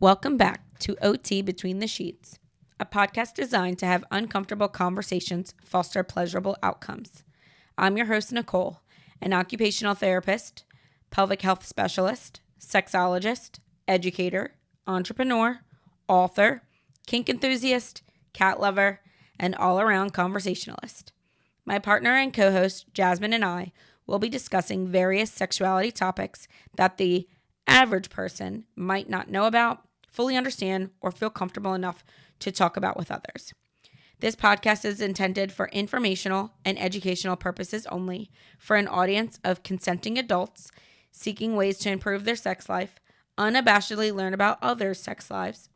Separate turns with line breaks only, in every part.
Welcome back to OT Between the Sheets, a podcast designed to have uncomfortable conversations foster pleasurable outcomes. I'm your host, Nicole, an occupational therapist, pelvic health specialist, sexologist, educator, entrepreneur, author, kink enthusiast, cat lover, and all-around conversationalist. My partner and co-host, Jasmine and I, will be discussing various sexuality topics that the average person might not know about, fully understand, or feel comfortable enough to talk about with others. This podcast is intended for informational and educational purposes only, for an audience of consenting adults seeking ways to improve their sex life, unabashedly learn about others' sex lives,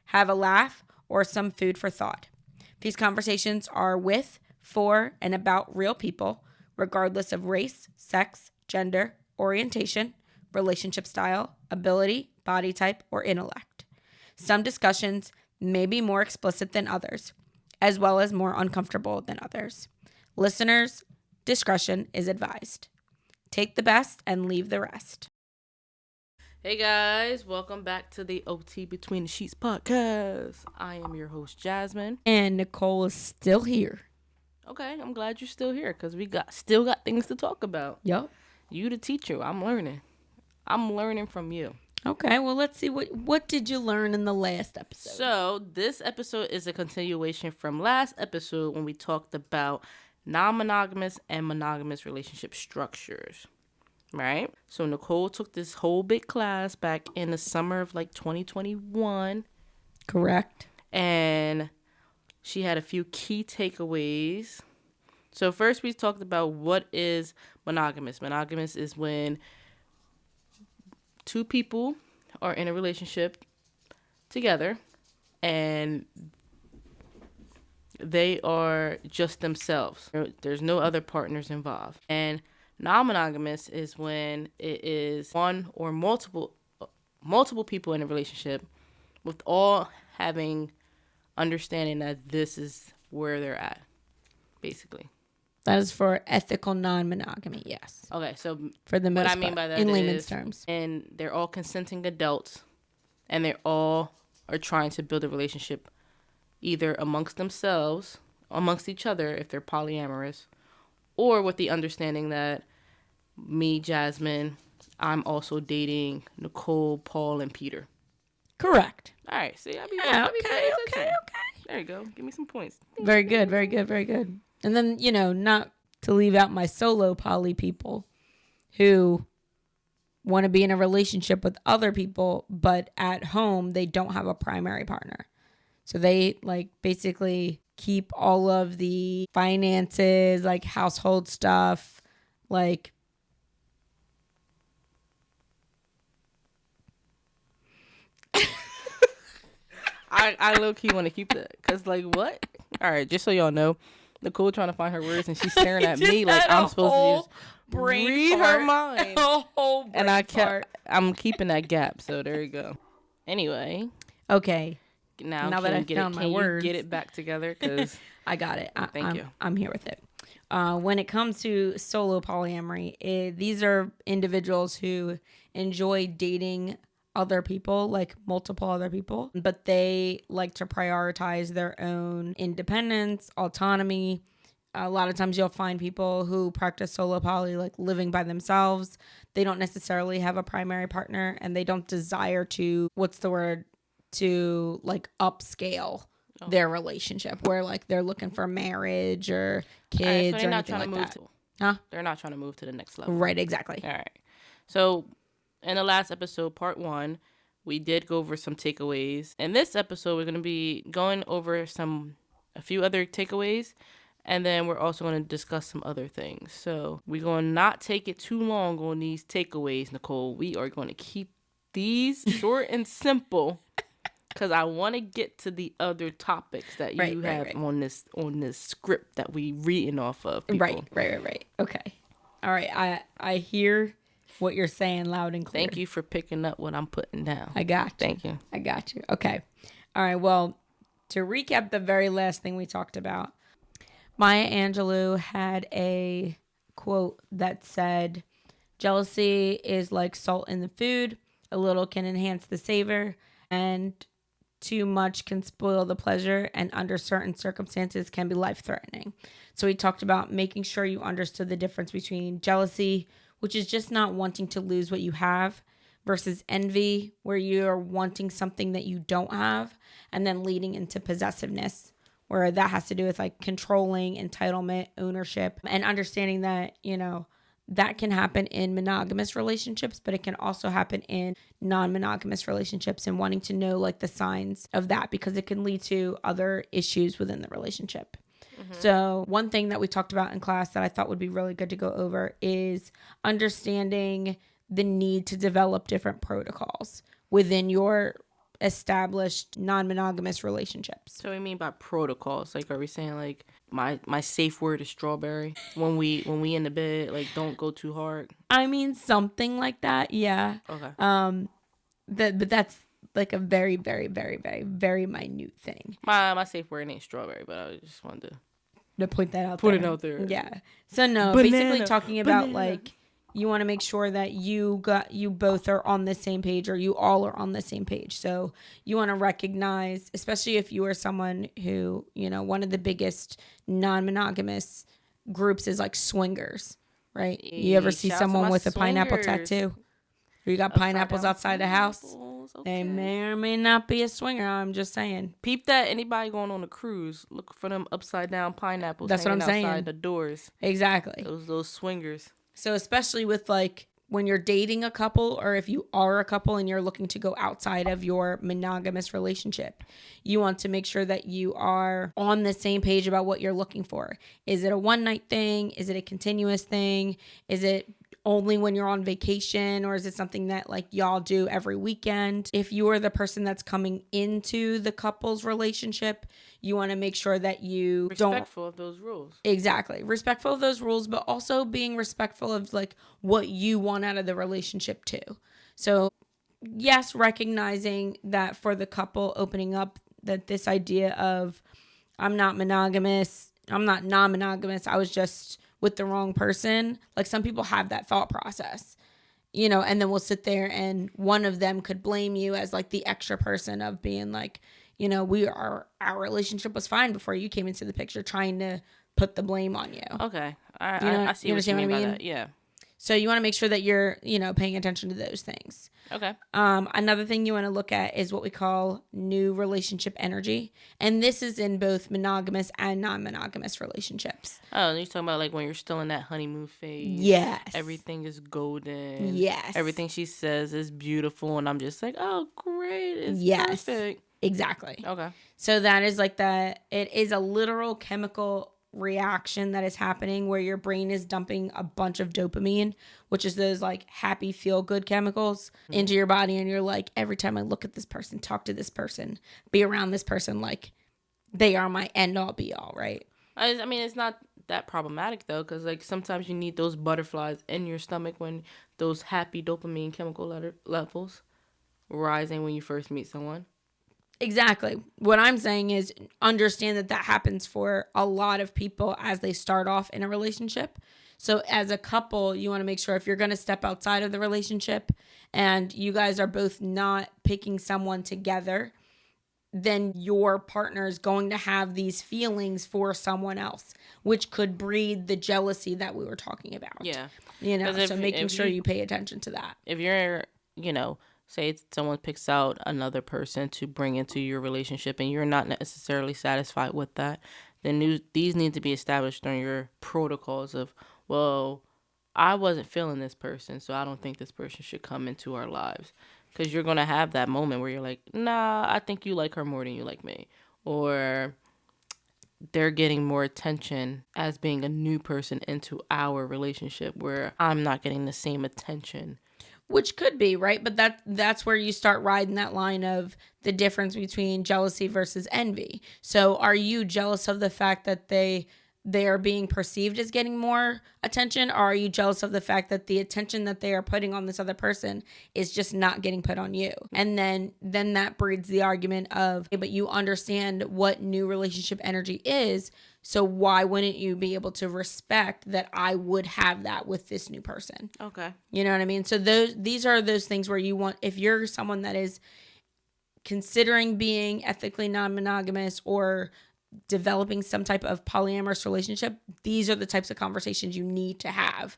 have a laugh, or some food for thought. These conversations are with, for, and about real people, regardless of race, sex, gender, orientation, relationship style, ability, body type, or intellect. Some discussions may be more explicit than others, as well as more uncomfortable than others. Listeners' discretion is advised. Take the best and leave the rest.
Hey guys, welcome back to the OT Between the Sheets podcast. I am your host, Jasmine.
And Nicole is still here.
Okay, I'm glad you're still here because we still got things to talk about.
Yup.
You the teacher, I'm learning. I'm learning from you.
Okay, well, let's see. What did you learn in the last episode?
So, this episode is a continuation from last episode when we talked about non-monogamous and monogamous relationship structures, right? So, Nicole took this whole big class back in the summer of 2021.
Correct.
And she had a few key takeaways. So, first we talked about what is monogamous. Monogamous is when two people are in a relationship together and they are just themselves. There's no other partners involved. And non-monogamous is when it is one or multiple people in a relationship with all having understanding that this is where they're at, basically.
That is for ethical non-monogamy, yes.
Okay, so
for the most
what I mean by that
in
is,
layman's terms,
and they're all consenting adults, and they all are trying to build a relationship either amongst themselves, amongst each other if they're polyamorous, or with the understanding that me, Jasmine, I'm also dating Nicole, Paul, and Peter.
Correct.
All right, see,
Okay.
There you go. Give me some points.
Very good. And then, not to leave out my solo poly people who want to be in a relationship with other people, but at home they don't have a primary partner. So they basically keep all of the finances, household stuff,
I low-key want to keep that because what? All right, just so y'all know, Nicole trying to find her words and she's staring at me like I'm supposed to just read her mind. And I'm keeping that gap, so there you go. Anyway.
Okay.
Now
that I found my words,
get it back together? Cause
I got it.
Thank you. I'm
here with it. When it comes to solo polyamory, these are individuals who enjoy dating other people, multiple other people, but they like to prioritize their own independence, autonomy. A lot of times you'll find people who practice solo poly living by themselves. They don't necessarily have a primary partner, and they don't desire to, upscale their relationship where they're looking for marriage or kids,
right, so
or anything like that.
They're not trying to move to the next level.
Right, exactly.
All right. So in the last episode, part 1, we did go over some takeaways. In this episode, we're going to be going over a few other takeaways, and then we're also going to discuss some other things. So we're going to not take it too long on these takeaways, Nicole. We are going to keep these short and simple because I want to get to the other topics that you have on this script that we reading off of. People.
Right. Okay. All right. I hear what you're saying loud and clear.
Thank you for picking up what I'm putting down.
I got you.
Thank you.
I got you. Okay. All right. Well, to recap the very last thing we talked about, Maya Angelou had a quote that said, "Jealousy is like salt in the food. A little can enhance the savor. and too much can spoil the pleasure, and under certain circumstances can be life-threatening. So we talked about making sure you understood the difference between jealousy, which is just not wanting to lose what you have, versus envy, where you're wanting something that you don't have, and then leading into possessiveness, where that has to do with like controlling, entitlement, ownership, and understanding that, that can happen in monogamous relationships, but it can also happen in non-monogamous relationships, and wanting to know like the signs of that, because it can lead to other issues within the relationship. So one thing that we talked about in class that I thought would be really good to go over is understanding the need to develop different protocols within your established non-monogamous relationships.
So what do you mean by protocols? Like, are we saying like my safe word is strawberry when we in the bed? Like, don't go too hard.
I mean, something like that. Yeah.
Okay.
But that's like a very, very, very, very, very minute thing.
My safe word ain't strawberry, but I just wanted
to point that out.
Put it out there.
Yeah. So no, basically talking about like you want to make sure that you both are on the same page, or you all are on the same page. So you want to recognize, especially if you are someone who, one of the biggest non-monogamous groups is like swingers, right? You ever see someone with a pineapple tattoo? Or you got pineapples outside the house? Okay. They may or may not be a swinger. I'm just saying.
Peep that. Anybody going on a cruise, look for them upside down pineapples.
That's what I'm saying.
Outside the doors.
Exactly.
Those swingers.
So especially with like when you're dating a couple, or if you are a couple and you're looking to go outside of your monogamous relationship, you want to make sure that you are on the same page about what you're looking for. Is it a one night thing? Is it a continuous thing? Is it only when you're on vacation, or is it something that like y'all do every weekend? If you are the person that's coming into the couple's relationship, you want to make sure that you
respectful of those rules.
Exactly. Respectful of those rules, but also being respectful of like what you want out of the relationship too. So yes, recognizing that for the couple, opening up that this idea of I'm not monogamous, I'm not non-monogamous, I was just with the wrong person. Like some people have that thought process, and then we'll sit there and one of them could blame you as like the extra person of being like, our relationship was fine before you came into the picture, trying to put the blame on you.
Okay. I see what you mean by that. Yeah.
So you want to make sure that you're, paying attention to those things.
Okay.
Another thing you want to look at is what we call new relationship energy. And this is in both monogamous and non-monogamous relationships.
Oh, you're talking about like when you're still in that honeymoon phase.
Yes.
Everything is golden.
Yes.
Everything she says is beautiful. And I'm just like, oh, great. It's perfect.
Exactly.
Okay.
So that is like it is a literal chemical reaction that is happening where your brain is dumping a bunch of dopamine, which is those like happy feel good chemicals into your body, and you're like, every time I look at this person, talk to this person, be around this person, like they are my end all be all, right?
I mean, it's not that problematic though, because like sometimes you need those butterflies in your stomach when those happy dopamine chemical levels rising when you first meet someone.
Exactly. What I'm saying is understand that happens for a lot of people as they start off in a relationship. So as a couple, you want to make sure if you're going to step outside of the relationship and you guys are both not picking someone together, then your partner is going to have these feelings for someone else, which could breed the jealousy that we were talking about.
Yeah.
So making sure you pay attention to that.
If you're, say someone picks out another person to bring into your relationship and you're not necessarily satisfied with that, then these need to be established on your protocols of, well, I wasn't feeling this person, so I don't think this person should come into our lives. Because you're going to have that moment where you're like, nah, I think you like her more than you like me. Or they're getting more attention as being a new person into our relationship where I'm not getting the same attention.
Which could be, right? But that's where you start riding that line of the difference between jealousy versus envy. So are you jealous of the fact that they are being perceived as getting more attention? Or are you jealous of the fact that the attention that they are putting on this other person is just not getting put on you? And then that breeds the argument of, hey, but you understand what new relationship energy is, so why wouldn't you be able to respect that I would have that with this new person?
Okay.
You know what I mean? So these are those things where you want, if you're someone that is considering being ethically non-monogamous or developing some type of polyamorous relationship, these are the types of conversations you need to have.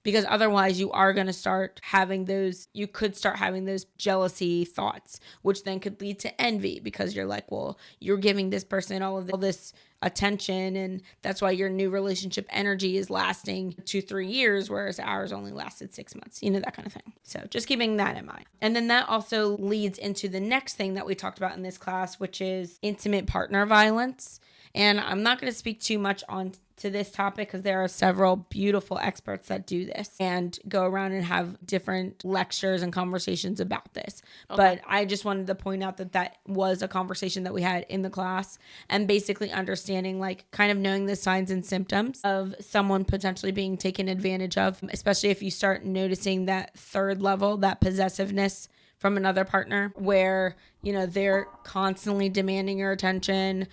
Because otherwise you are going to start having those, you could start having those jealousy thoughts, which then could lead to envy because you're like, well, you're giving this person all of this attention, and that's why your new relationship energy is lasting 2-3 years, whereas ours only lasted 6 months, that kind of thing. So just keeping that in mind. And then that also leads into the next thing that we talked about in this class, which is intimate partner violence. And I'm not going to speak too much on to this topic because there are several beautiful experts that do this and go around and have different lectures and conversations about this. Okay. But I just wanted to point out that was a conversation that we had in the class, and basically understanding, like, kind of knowing the signs and symptoms of someone potentially being taken advantage of, especially if you start noticing that third level, that possessiveness from another partner where, they're constantly demanding your attention,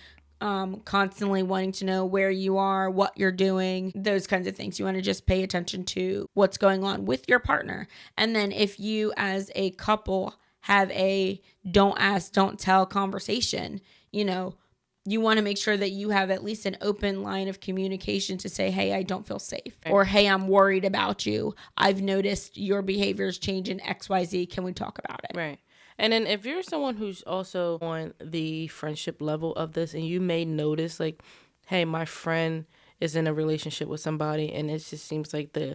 constantly wanting to know where you are, what you're doing, those kinds of things. You want to just pay attention to what's going on with your partner. And then if you as a couple have a don't ask, don't tell conversation, you want to make sure that you have at least an open line of communication to say, hey, I don't feel safe. Right. Or, hey, I'm worried about you. I've noticed your behaviors change in XYZ. Can we talk about it?
Right. And then if you're someone who's also on the friendship level of this, and you may notice, like, hey, my friend is in a relationship with somebody, and it just seems like the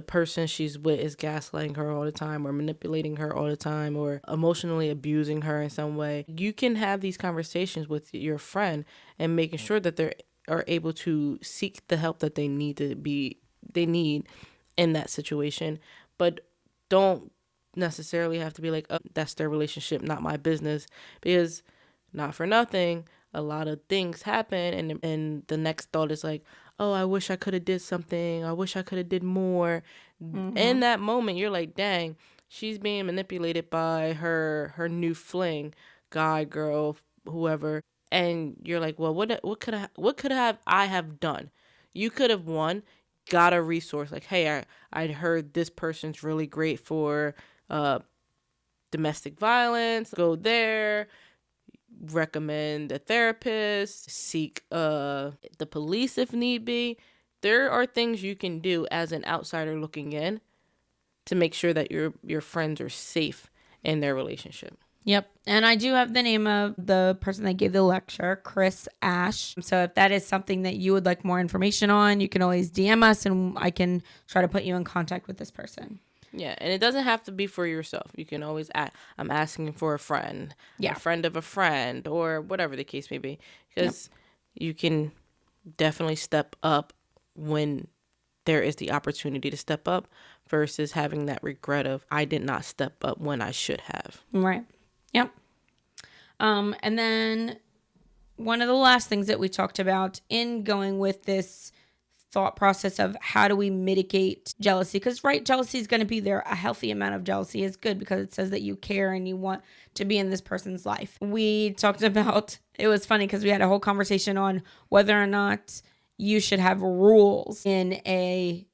person she's with is gaslighting her all the time, or manipulating her all the time, or emotionally abusing her in some way. You can have these conversations with your friend and making sure that they are able to seek the help that they need in that situation. But don't necessarily have to be like, oh, that's their relationship, not my business, because not for nothing, a lot of things happen, and the next thought is like, oh, I wish I could have did something, I wish I could have did more. Mm-hmm. In that moment, you're like, dang, she's being manipulated by her new fling, guy, girl, whoever, and you're like, well, what could I have done? You could have, one, got a resource, like, hey, I heard this person's really great for domestic violence, go there, recommend a therapist, seek the police if need be. There are things you can do as an outsider looking in to make sure that your friends are safe in their relationship.
Yep. And I do have the name of the person that gave the lecture, Chris Ash. So if that is something that you would like more information on, you can always DM us and I can try to put you in contact with this person.
Yeah, and it doesn't have to be for yourself. You can always I'm asking for a friend, a friend of a friend, or whatever the case may be. Because you can definitely step up when there is the opportunity to step up versus having that regret of, I did not step up when I should have.
Right. Yep. And then one of the last things that we talked about in going with this thought process of how do we mitigate jealousy, because jealousy is going to be there. A healthy amount of jealousy is good because it says that you care and you want to be in this person's life. We talked about, it was funny because we had a whole conversation on whether or not you should have rules in a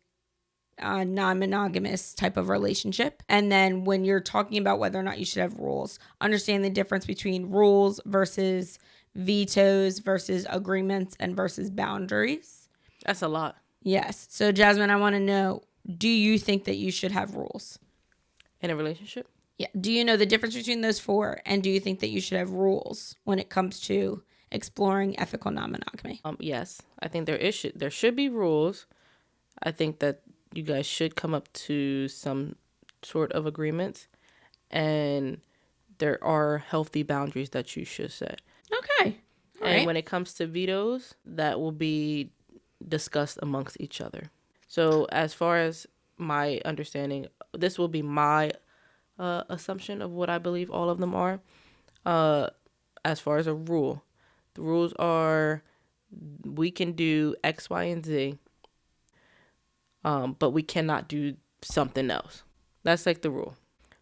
non-monogamous type of relationship. And then when you're talking about whether or not you should have rules, understand the difference between rules versus vetoes versus agreements and versus boundaries.
That's a lot.
Yes. So Jasmine, I want to know, do you think that you should have rules
in a relationship?
Yeah. Do you know the difference between those four? And do you think that you should have rules when it comes to exploring ethical non-monogamy?
Yes. I think there should be rules. I think that you guys should come up to some sort of agreements, and there are healthy boundaries that you should set.
Okay.
All right. When it comes to vetoes, that will be discussed amongst each other. So as far as my understanding, this will be my assumption of what I believe all of them are. As far as a rule, the rules are we can do X, Y, and Z, but we cannot do something else. That's like the rule.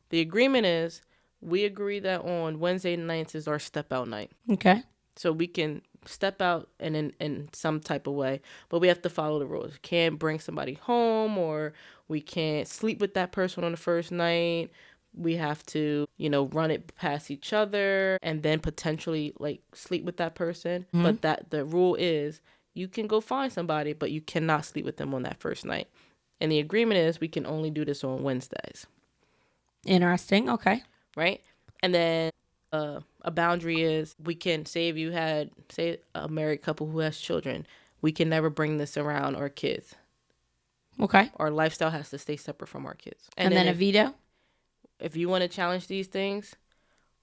The agreement is we agree that on Wednesday nights is our step out night.
Okay.
So we can step out in some type of way, but we have to follow the rules. Can't bring somebody home, or we can't sleep with that person on the first night, we have to, run it past each other and then potentially like sleep with that person. Mm-hmm. But that the rule is you can go find somebody, but you cannot sleep with them on that first night. And the agreement is we can only do this on Wednesdays.
Interesting. Okay.
Right? And then a boundary is we can say if you had, say, a married couple who has children, we can never bring this around our kids.
Okay.
Our lifestyle has to stay separate from our kids.
And then a veto?
If you want to challenge these things,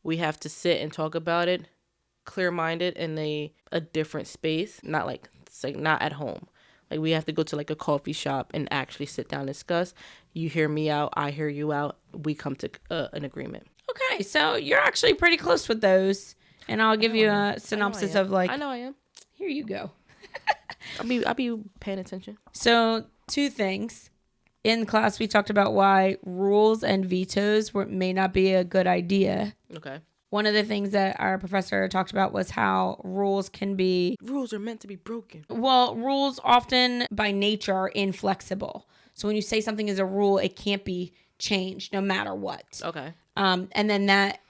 we have to sit and talk about it, clear-minded in a different space, not at home. Like we have to go to like a coffee shop and actually sit down and discuss. You hear me out, I hear you out. We come to an agreement.
Okay, so you're actually pretty close with those, and I'll give you a synopsis of like.
I know I am.
Here you go.
I'll be paying attention.
So 2 things. In class, we talked about why rules and vetoes may not be a good idea.
Okay.
One of the things that our professor talked about was how rules
are meant to be broken.
Well, rules often by nature are inflexible. So when you say something is a rule, it can't be changed no matter what.
Okay.
And then that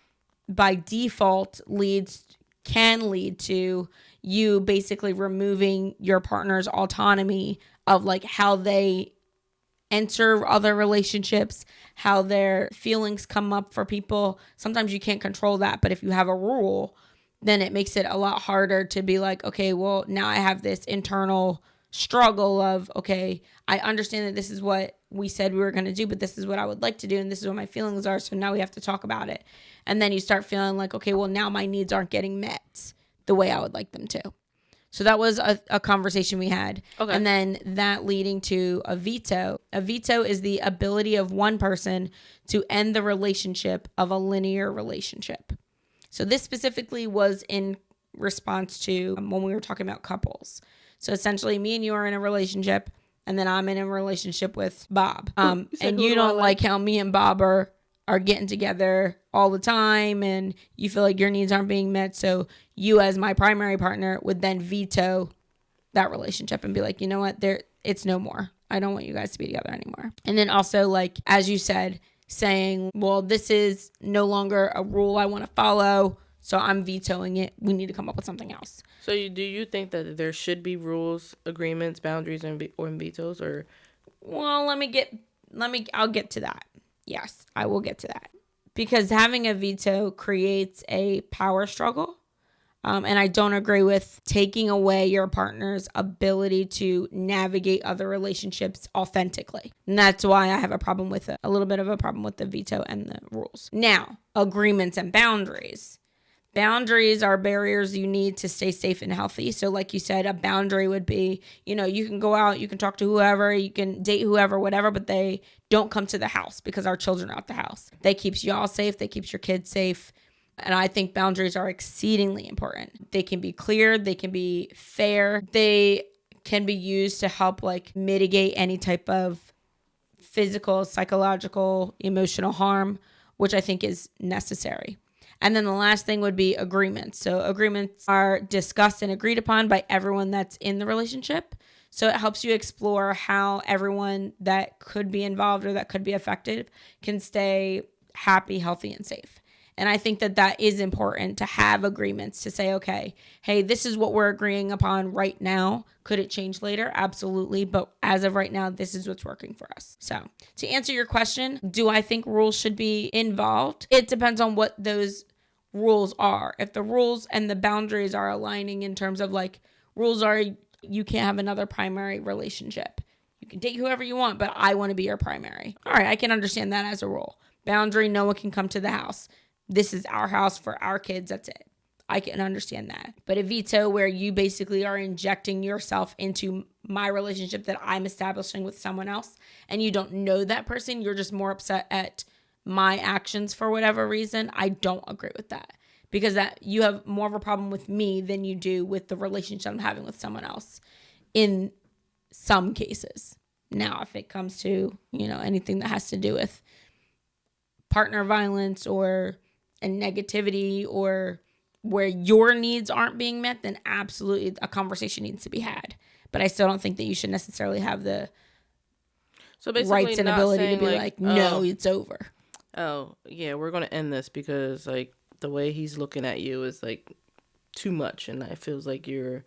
by default can lead to you basically removing your partner's autonomy of like how they enter other relationships, how their feelings come up for people. Sometimes you can't control that, but if you have a rule, then it makes it a lot harder to be like, okay, well, now I have this internal struggle of, okay, I understand that this is what we said we were going to do, but this is what I would like to do, and this is what my feelings are, so now we have to talk about it. And then you start feeling like, okay, well, now my needs aren't getting met the way I would like them to. So that was a conversation we had. Okay. And then that leading to a veto. A veto is the ability of one person to end the relationship of a linear relationship. So this specifically was in response to when we were talking about couples. So essentially me and you are in a relationship, and then I'm in a relationship with Bob. And you don't like how me and Bob are getting together all the time, and you feel like your needs aren't being met. So you as my primary partner would then veto that relationship and be like, you know what, it's no more. I don't want you guys to be together anymore. And then also, like, as you said, saying, well, this is no longer a rule I want to follow, so I'm vetoing it. We need to come up with something else.
So do you think that there should be rules, agreements, boundaries, or vetoes, or?
Well, I'll get to that. Yes, I will get to that. Because having a veto creates a power struggle. And I don't agree with taking away your partner's ability to navigate other relationships authentically. And that's why I have a little bit of a problem with the veto and the rules. Now, agreements and boundaries. Boundaries are barriers you need to stay safe and healthy. So like you said, a boundary would be, you can go out, you can talk to whoever, you can date whoever, whatever, but they don't come to the house because our children are at the house. That keeps y'all safe. That keeps your kids safe. And I think boundaries are exceedingly important. They can be clear. They can be fair. They can be used to help like mitigate any type of physical, psychological, emotional harm, which I think is necessary. And then the last thing would be agreements. So agreements are discussed and agreed upon by everyone that's in the relationship. So it helps you explore how everyone that could be involved or that could be affected can stay happy, healthy, and safe. And I think that is important to have agreements to say, okay, hey, this is what we're agreeing upon right now. Could it change later? Absolutely. But as of right now, this is what's working for us. So to answer your question, do I think rules should be involved? It depends on what those rules are. If the rules and the boundaries are aligning in terms of like rules are you can't have another primary relationship. You can date whoever you want, but I want to be your primary. All right, I can understand that as a rule. Boundary, no one can come to the house. This is our house for our kids. That's it. I can understand that. But a veto where you basically are injecting yourself into my relationship that I'm establishing with someone else and you don't know that person, you're just more upset at my actions for whatever reason, I don't agree with that. Because that you have more of a problem with me than you do with the relationship I'm having with someone else in some cases. Now, if it comes to, anything that has to do with partner violence or a negativity or where your needs aren't being met, then absolutely a conversation needs to be had. But I still don't think that you should necessarily have the rights and ability to be like, no, it's over.
oh, yeah, we're going to end this because, like, the way he's looking at you is, like, too much. And it feels like you're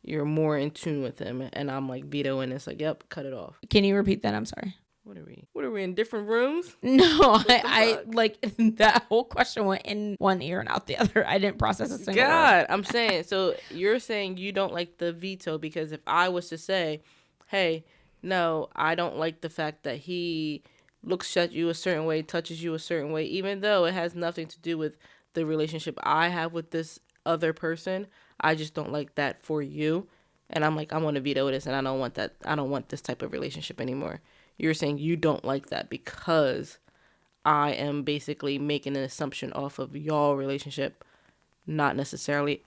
more in tune with him. And I'm, like, vetoing. It's like, yep, cut it off.
Can you repeat that? I'm sorry.
What are we in different rooms?
No, I like that whole question went in one ear and out the other. I didn't process a single word.
I'm saying, so you're saying you don't like the veto because if I was to say, hey, no, I don't like the fact that he looks at you a certain way, touches you a certain way, even though it has nothing to do with the relationship I have with this other person, I just don't like that for you. And I'm like, I want to veto this and I don't want that. I don't want this type of relationship anymore. You're saying you don't like that because I am basically making an assumption off of y'all relationship, not necessarily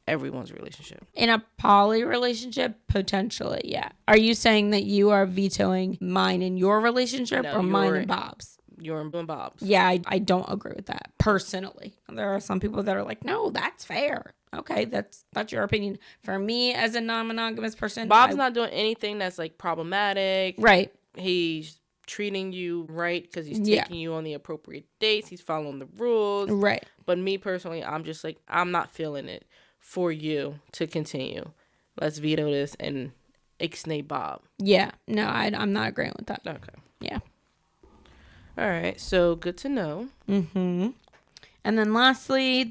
everyone's relationship.
In a poly relationship, potentially, yeah. Are you saying that you are vetoing mine in your relationship or mine and Bob's?
You're in Bob's.
Yeah, I don't agree with that personally. There are some people that are like, no, that's fair. Okay, that's your opinion. For me, as a non-monogamous person,
Bob's not doing anything that's like problematic.
Right.
He's treating you right because he's taking you on the appropriate dates. He's following the rules.
Right.
But me personally, I'm just like, I'm not feeling it for you to continue. Let's veto this and ixnay Bob.
Yeah. No, I'm not agreeing with that.
Okay.
Yeah.
All right. So good to know.
Mm-hmm. And then lastly,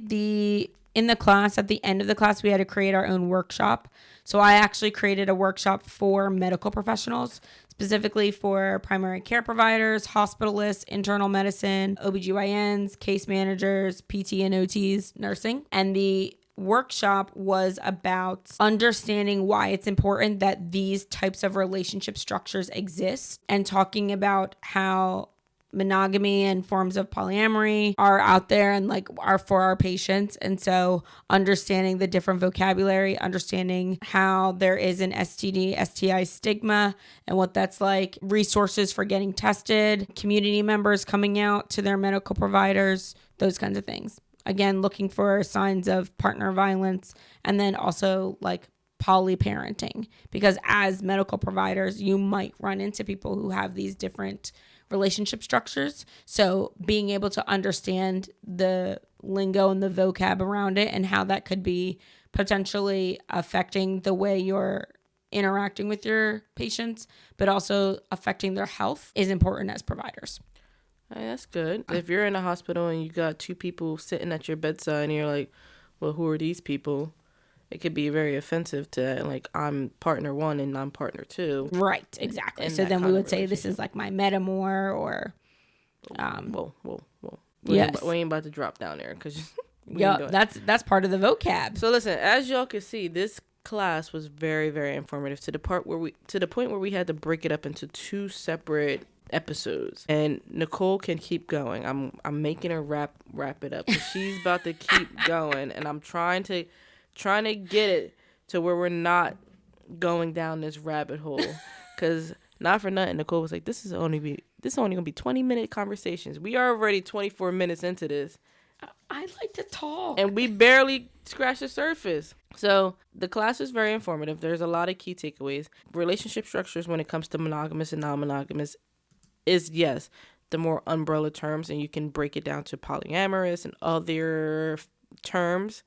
in the class, at the end of the class, we had to create our own workshop. So I actually created a workshop for medical professionals, specifically for primary care providers, hospitalists, internal medicine, OBGYNs, case managers, PT and OTs, nursing. And the workshop was about understanding why it's important that these types of relationship structures exist and talking about how monogamy and forms of polyamory are out there and like are for our patients. And so understanding the different vocabulary, understanding how there is an STD, STI stigma and what that's like, resources for getting tested, community members coming out to their medical providers, those kinds of things. Again, looking for signs of partner violence and then also like polyparenting, because as medical providers, you might run into people who have these different relationship structures. So being able to understand the lingo and the vocab around it and how that could be potentially affecting the way you're interacting with your patients, but also affecting their health is important as providers.
Hey, that's good. If you're in a hospital and you got two people sitting at your bedside and you're like, well, who are these people? It could be very offensive to, like, I'm partner one and I'm partner two.
Right, exactly. So then we would say this is like my metamor or...
Whoa.
Yes.
We ain't about to drop down there because...
Yeah, that's part of the vocab.
So listen, as y'all can see, this class was very, very informative to the point where we had to break it up into two separate episodes. And Nicole can keep going. I'm making her wrap it up. She's about to keep going, and I'm trying to get it to where we're not going down this rabbit hole. Because not for nothing, Nicole was like, this is only gonna be 20-minute conversations. We are already 24 minutes into this.
I like to talk.
And we barely scratched the surface. So the class is very informative. There's a lot of key takeaways. Relationship structures when it comes to monogamous and non-monogamous is, yes, the more umbrella terms, and you can break it down to polyamorous and other terms.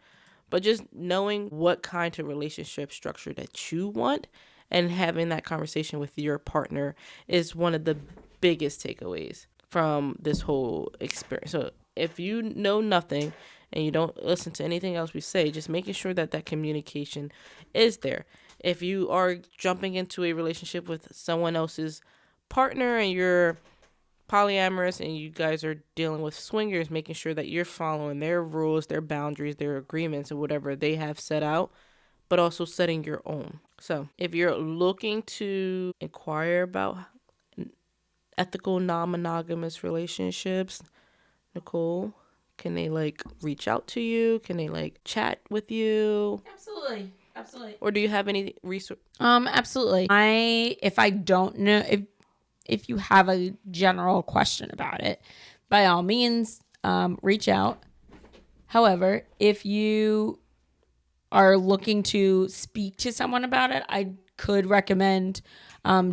But just knowing what kind of relationship structure that you want and having that conversation with your partner is one of the biggest takeaways from this whole experience. So if you know nothing and you don't listen to anything else we say, just making sure that communication is there. If you are jumping into a relationship with someone else's partner and you're polyamorous and you guys are dealing with swingers, making sure that you're following their rules, their boundaries, their agreements, or whatever they have set out, but also setting your own. So if you're looking to inquire about ethical non-monogamous relationships, Nicole, can they like reach out to you? Can they like chat with you?
Absolutely.
Or do you have any resource?
Absolutely. If I don't know, if you have a general question about it, by all means, reach out. However, if you are looking to speak to someone about it, I could recommend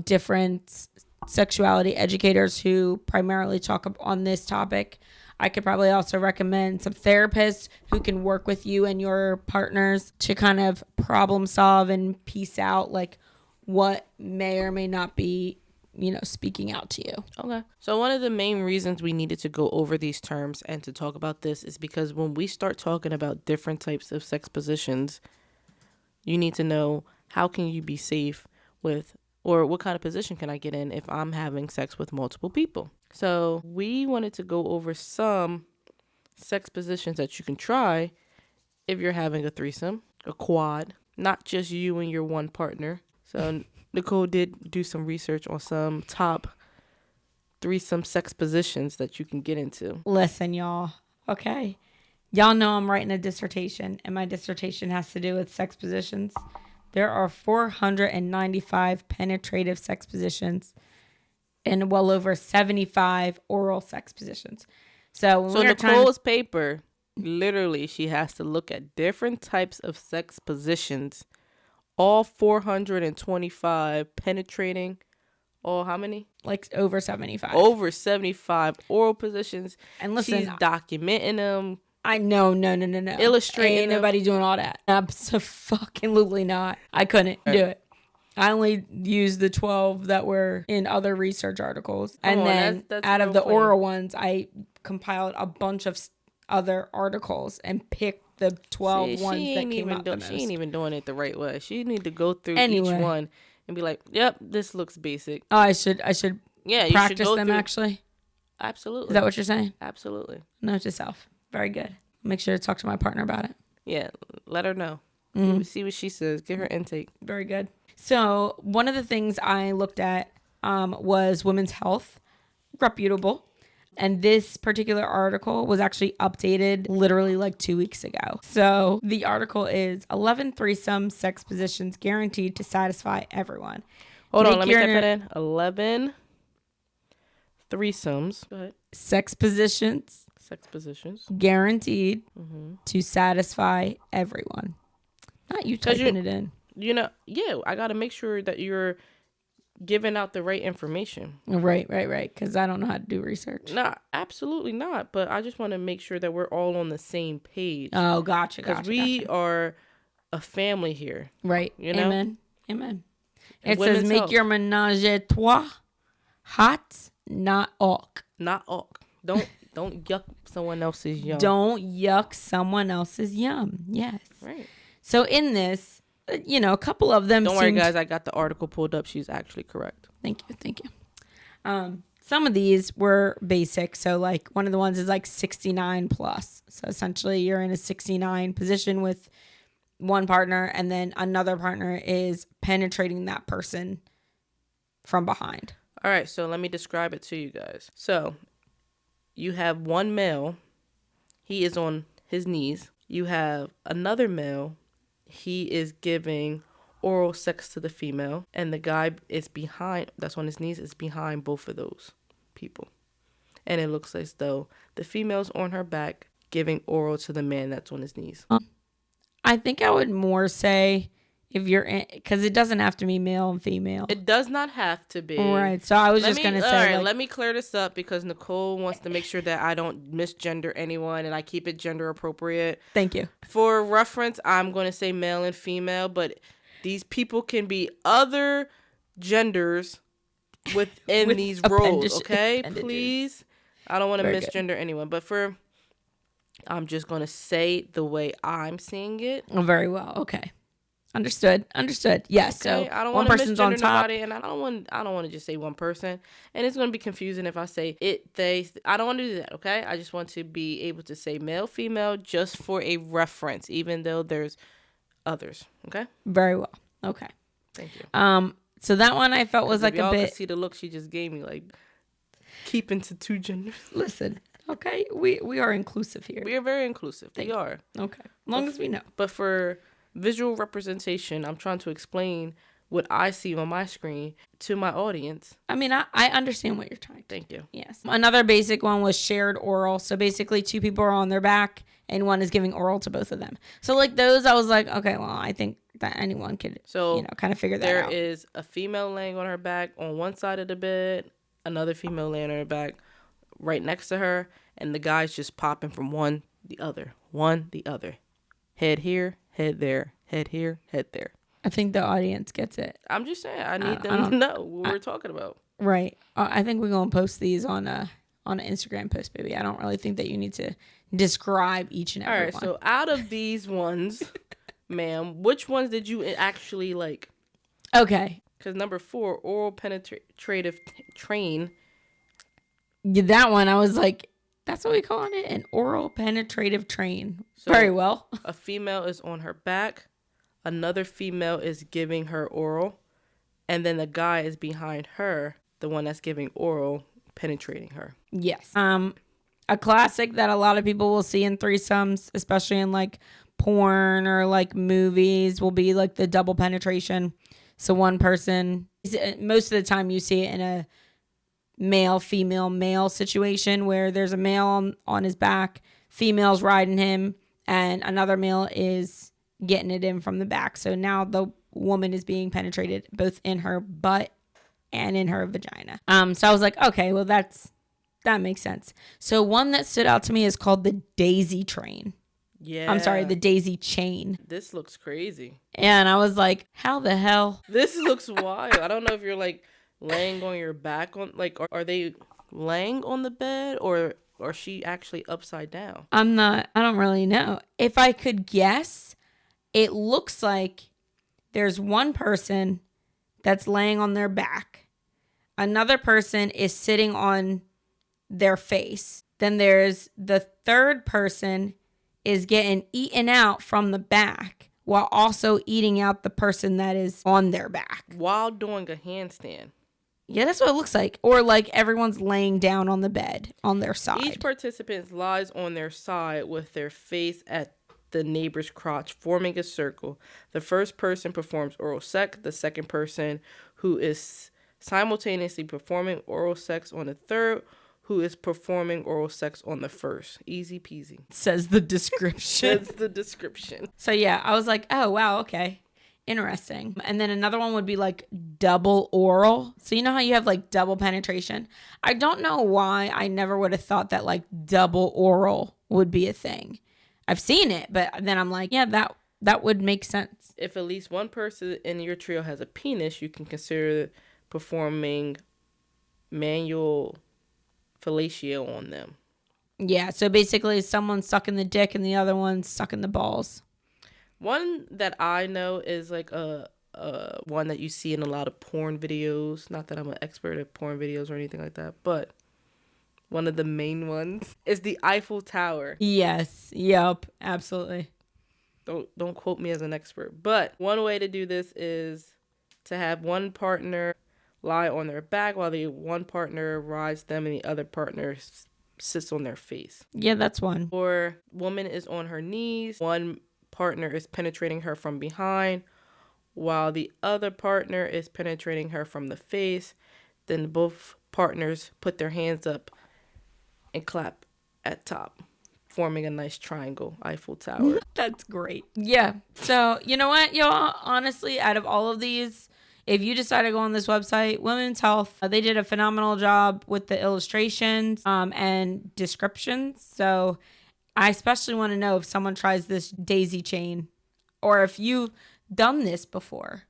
different sexuality educators who primarily talk on this topic. I could probably also recommend some therapists who can work with you and your partners to kind of problem solve and piece out like what may or may not be, speaking out to you.
Okay. So one of the main reasons we needed to go over these terms and to talk about this is because when we start talking about different types of sex positions, you need to know how can you be safe with, or what kind of position can I get in if I'm having sex with multiple people. So we wanted to go over some sex positions that you can try if you're having a threesome, a quad, not just you and your one partner. So Nicole did do some research on some top threesome sex positions that you can get into.
Listen, y'all. Okay. Y'all know I'm writing a dissertation, and my dissertation has to do with sex positions. There are 495 penetrative sex positions and well over 75 oral sex positions. So
Nicole's paper, literally, she has to look at different types of sex positions, all 425 penetrating, all how many?
Like over 75.
Over 75 oral positions.
And listen,
she's documenting them.
I know, no.
Illustrating
Ain't nobody doing all that. Absolutely not. I couldn't do it. I only used the 12 that were in other research articles. That's out of the oral ones, I compiled a bunch of other articles and picked the 12 ones that came out the most.
She ain't even doing it the right way. She need to go through each one and be like, yep, this looks basic.
Oh, I should practice them actually?
Absolutely.
Is that what you're saying?
Absolutely.
Note to self. Very good. Make sure to talk to my partner about it.
Yeah, let her know. See what she says. Get her intake.
Very good. So one of the things I looked at was women's health, reputable. And this particular article was actually updated literally like 2 weeks ago. So the article is 11 threesome sex positions guaranteed to satisfy everyone.
Hold on, let me type that in. 11 threesomes. Go ahead.
Sex positions guaranteed to satisfy everyone. Not you typing it in.
I got to make sure that you're giving out the right information.
Right. Because I don't know how to do research.
Nah, absolutely not. But I just want to make sure that we're all on the same page.
Oh, gotcha.
Because we are a family here.
Right.
You know?
Amen. It says make your menage a trois hot, not awk.
Not awk. Don't yuck someone else's yum.
Don't yuck someone else's yum. Yes.
Right.
So in this, a couple of them.
Don't worry, guys. I got the article pulled up. She's actually correct.
Thank you. Some of these were basic. So like one of the ones is like 69 plus. So essentially you're in a 69 position with one partner, and then another partner is penetrating that person from behind.
All right. So let me describe it to you guys. So you have one male. He is on his knees. You have another male. He is giving oral sex to the female, and the guy is that's on his knees, is behind both of those people. And it looks as though the female's on her back giving oral to the man that's on his knees.
I think I would more say if you're in, because it doesn't have to be male and female.
It does not have to be.
Right. So I was just going to say.
All right, let me clear this up because Nicole wants to make sure that I don't misgender anyone and I keep it gender appropriate.
Thank you.
For reference, I'm going to say male and female, but these people can be other genders within
With
these roles, okay?
appendages.
Please. I don't want to
Very
misgender
good.
anyone, but I'm just going to say the way I'm seeing it.
Oh, very well. Okay. Understood. Yes.
Okay,
So
I don't
one
want to
person's on
misgender
top.
nobody, and I don't want to just say one person, and it's going to be confusing if I say it, they. I don't want to do that. Okay, I just want to be able to say male, female, just for a reference, even though there's others. Okay.
Very well. Okay.
Thank you.
So that one I felt was like
y'all
a bit.
Could see the look she just gave me, like keeping to two genders.
Listen. Okay. We are inclusive here.
We are very inclusive. We are.
Okay. As long as we know.
But for visual representation, I'm trying to explain what I see on my screen to my audience.
I mean, I understand what you're trying to.
Thank you.
Yes. Another basic one was shared oral. So basically 2 people are on their back and one is giving oral to both of them. So like those, I was like, okay, well, I think that anyone could,
So
kind of figure that
there
out.
is a female laying on her back on one side of the bed, another female laying on her back right next to her, and the guy's just popping from one, the other. Head here, head there, head here, head there.
I think the audience gets it.
I'm just saying, I need them to know what we're talking about.
Right. I think we're going to post these on an Instagram post, baby. I don't really think that you need to describe each and every one.
All right, so out of these ones, ma'am, which ones did you actually like?
Okay.
Because number 4, oral penetrative train.
Yeah, that one, I was like, that's what we calling it? An oral penetrative train.
So
very well.
A female is on her back. Another female is giving her oral. And then the guy is behind her, the one that's giving oral, penetrating her.
Yes. A classic that a lot of people will see in threesomes, especially in like porn or like movies, will be like the double penetration. So one person, most of the time you see it in a male, female, male situation where there's a male on his back, female's riding him, and another male is getting it in from the back. So now the woman is being penetrated both in her butt and in her vagina. So I was like, okay, well that makes sense. So one that stood out to me is called the daisy train.
Yeah.
I'm sorry, the daisy chain.
This looks crazy.
And I was like, how the hell?
This looks wild. I don't know if you're like laying on your back on, like, are they laying on the bed or is she actually upside down?
I don't really know. If I could guess, it looks like there's one person that's laying on their back. Another person is sitting on their face. Then there's the third person is getting eaten out from the back while also eating out the person that is on their back.
While doing a handstand.
Yeah, that's what it looks like. Or like everyone's laying down on the bed on their side.
Each participant lies on their side with their face at the neighbor's crotch, forming a circle. The first person performs oral sex. The second person, who is simultaneously performing oral sex on the third, who is performing oral sex on the first. Easy peasy.
Says the description.
That's the description.
So yeah, I was like, oh, wow, okay. Interesting. And then another one would be like double oral. So you know how you have like double penetration? I don't know why I never would have thought that like double oral would be a thing. I've seen it, but then I'm like, yeah, that would make sense.
If at least one person in your trio has a penis, you can consider performing manual fellatio on them.
Yeah, so basically someone's sucking the dick and the other one's sucking the balls.
One that I know is like a one that you see in a lot of porn videos. Not that I'm an expert at porn videos or anything like that, but one of the main ones is the Eiffel Tower.
Yes. Yep. Absolutely.
Don't quote me as an expert, but one way to do this is to have one partner lie on their back while the one partner rides them and the other partner sits on their face.
Yeah, that's one.
Or woman is on her knees, one partner is penetrating her from behind while the other partner is penetrating her from the face. Then both partners put their hands up and clap at top, forming a nice triangle, Eiffel Tower.
That's great. Yeah. So, you know what, y'all? Honestly, out of all of these, if you decide to go on this website, Women's Health, they did a phenomenal job with the illustrations and descriptions. So I especially want to know if someone tries this daisy chain or if you've done this before.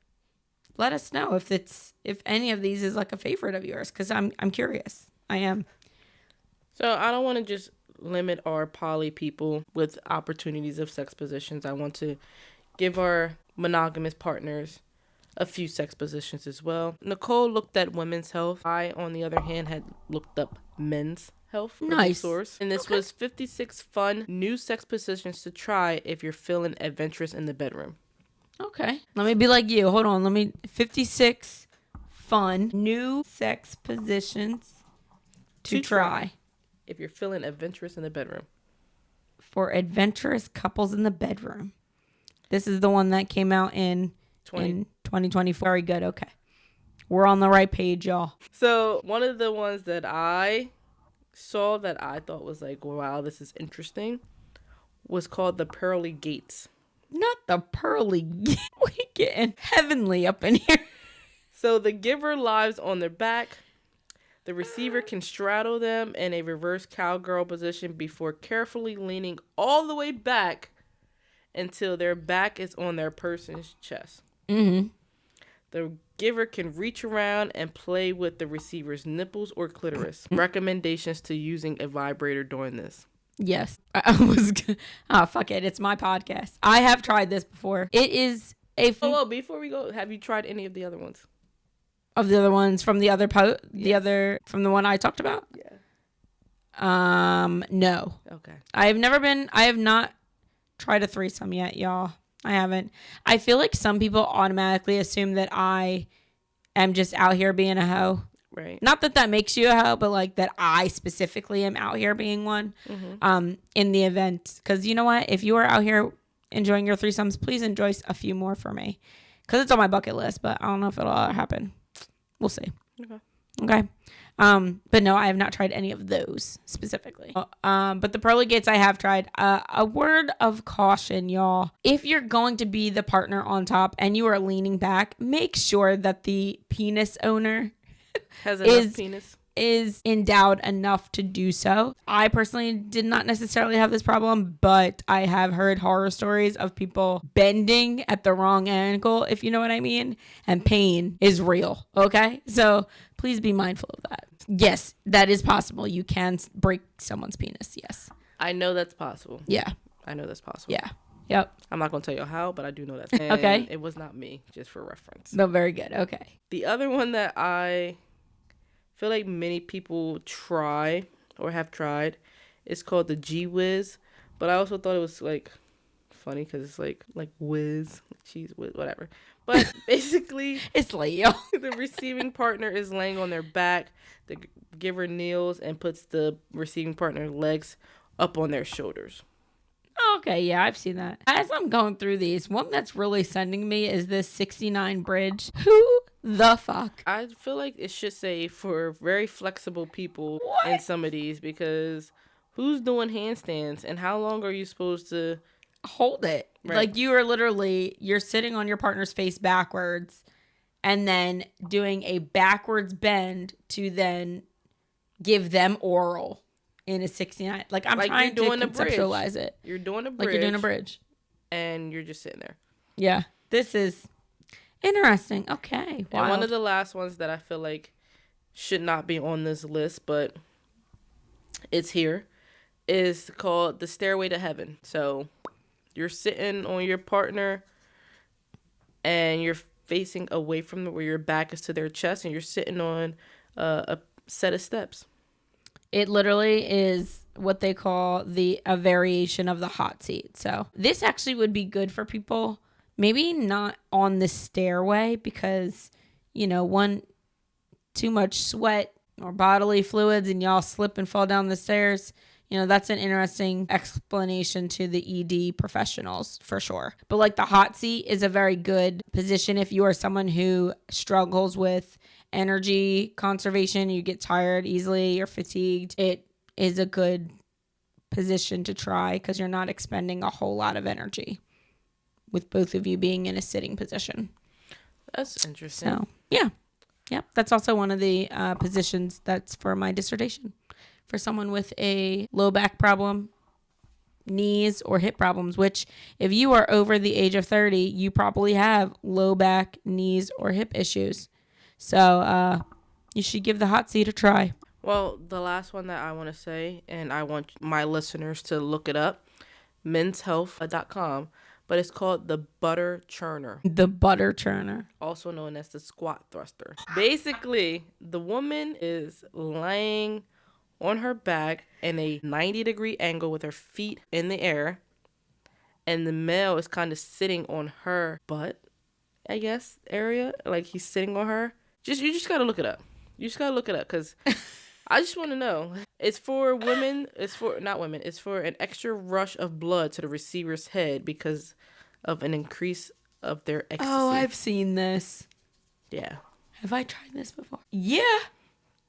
Let us know if any of these is like a favorite of yours, because I'm curious. I am.
So I don't want to just limit our poly people with opportunities of sex positions. I want to give our monogamous partners a few sex positions as well. Nicole looked at women's health. I, on the other hand, had looked up men's health.
Nice.
Source. And this was 56 fun new sex positions to try if you're feeling adventurous in the bedroom.
Okay. Let me be like you. Hold on. 56 fun new sex positions to try.
If you're feeling adventurous in the bedroom.
For adventurous couples in the bedroom. This is the one that came out in 2024. Very good. Okay. We're on the right page, y'all.
So one of the ones that I saw that I thought was like, wow, this is interesting, was called the Pearly Gates.
Not the pearly. We getting heavenly up in here.
So the giver lies on their back. The receiver can straddle them in a reverse cowgirl position before carefully leaning all the way back until their back is on their person's chest.
Mm-hmm.
The giver can reach around and play with the receiver's nipples or clitoris. Recommendations to using a vibrator during this.
Yes. Fuck it. It's my podcast. I have tried this before. It is a...
Before we go, have you tried any of the other ones?
Of the other ones from the other from the one I talked about?
Yeah.
No.
Okay.
I have not tried a threesome yet, y'all. I haven't. I feel like some people automatically assume that I am just out here being a hoe.
Right.
Not that makes you a hoe, but like that I specifically am out here being one.
Mm-hmm.
In the event. Because you know what? If you are out here enjoying your threesomes, please enjoy a few more for me. Because it's on my bucket list, but I don't know if it'll happen. We'll see. Okay. But no, I have not tried any of those specifically. But the pearly gates I have tried. A word of caution, y'all. If you're going to be the partner on top and you are leaning back, make sure that the penis owner
has enough penis.
Is endowed enough to do so. I personally did not necessarily have this problem, but I have heard horror stories of people bending at the wrong angle, if you know what I mean, and pain is real, okay? So please be mindful of that. Yes, that is possible. You can break someone's penis, yes.
I know that's possible.
Yeah.
I know that's possible.
Yeah. Yep.
I'm not going to tell you how, but I do know that.
Okay.
It was not me, just for reference.
No, very good. Okay.
The other one that I feel like many people try or have tried is called the G Whiz, but I also thought it was like funny because it's like whiz, cheese whiz, whatever. But basically,
it's Leo.
The receiving partner is laying on their back. The giver kneels and puts the receiving partner's legs up on their shoulders.
Okay, yeah, I've seen that. As I'm going through these, one that's really sending me is this 69 bridge. Who the fuck?
I feel like it should say for very flexible people in some of these, because who's doing handstands and how long are you supposed to
hold it? Right. Like you're sitting on your partner's face backwards and then doing a backwards bend to then give them oral. In a 69, like I'm trying to conceptualize it.
You're doing a bridge.
Like you're doing a bridge.
And you're just sitting there.
Yeah. This is interesting. Okay.
Wow. And one of the last ones that I feel like should not be on this list, but it's here, is called the Stairway to Heaven. So you're sitting on your partner and you're facing away from where your back is to their chest, and you're sitting on a set of steps.
It literally is what they call a variation of the hot seat. So this actually would be good for people, maybe not on the stairway because, too much sweat or bodily fluids and y'all slip and fall down the stairs. That's an interesting explanation to the ED professionals for sure. But like the hot seat is a very good position if you are someone who struggles with energy conservation, you get tired easily, you're fatigued. It is a good position to try because you're not expending a whole lot of energy with both of you being in a sitting position.
That's interesting.
So, yeah. Yep. That's also one of the positions that's for my dissertation. For someone with a low back problem, knees, or hip problems, which if you are over the age of 30, you probably have low back, knees, or hip issues. So you should give the hot seat a try.
Well, the last one that I want to say, and I want my listeners to look it up, menshealth.com, but it's called the butter churner.
The butter churner.
Also known as the squat thruster. Basically, the woman is laying on her back in a 90-degree angle with her feet in the air, and the male is kind of sitting on her butt, I guess, area. Like he's sitting on her. You just gotta look it up. You just gotta look it up because I just want to know. It's for women. It's for not women. It's for an extra rush of blood to the receiver's head because of an increase of their ecstasy.
Oh, I've seen this.
Yeah.
Have I tried this before? Yeah.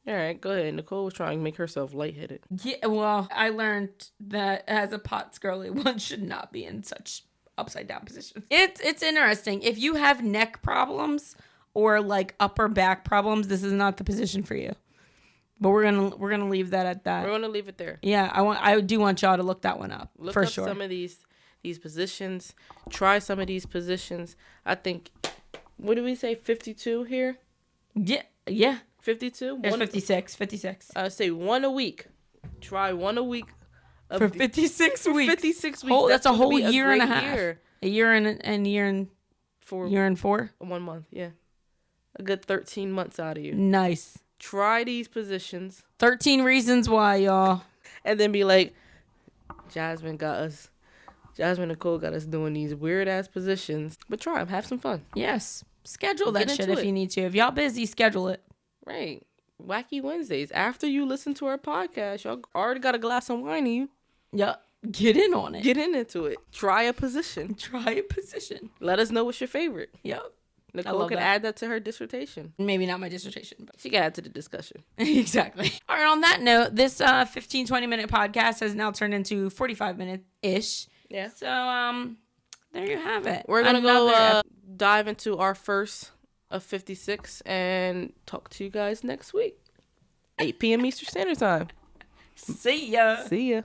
All right, go ahead. Nicole was trying to make herself lightheaded.
Yeah. Well, I learned that as a POTS girly, one should not be in such upside down position. It's interesting. If you have neck problems or like upper back problems, this is not the position for you. But we're gonna leave that at that.
We're gonna leave it there.
Yeah, I do want y'all to look that one up.
Look
for
up
sure.
some of these positions. Try some of these positions. I think. What did we say? 52 here.
Yeah.
52.
There's 56.
I say one a week. Try one a week.
For 56 weeks.
56 weeks.
That's a whole
year
year and a half. A year and 4. Year and 4.
1 month. Yeah. A good 13 months out of you.
Nice.
Try these positions.
13 reasons why, y'all.
And then be like, Jasmine and Nicole got us doing these weird ass positions. But try them. Have some fun.
Yes. Schedule that shit if you need to. If y'all busy, schedule it.
Right. Wacky Wednesdays. After you listen to our podcast, y'all already got a glass of wine in you.
Yeah. Get in on it.
Get into it. Try a position. Let us know what's your favorite.
Yep.
Nicole can add that to her dissertation.
Maybe not my dissertation, but
she can add to the discussion.
Exactly. All right, on that note, this 15-20 minute podcast has now turned into 45 minute-ish.
Yeah.
So, there you have it.
We're going to go dive into our first of 56 and talk to you guys next week. 8 p.m. Eastern Standard Time.
See ya.
See ya.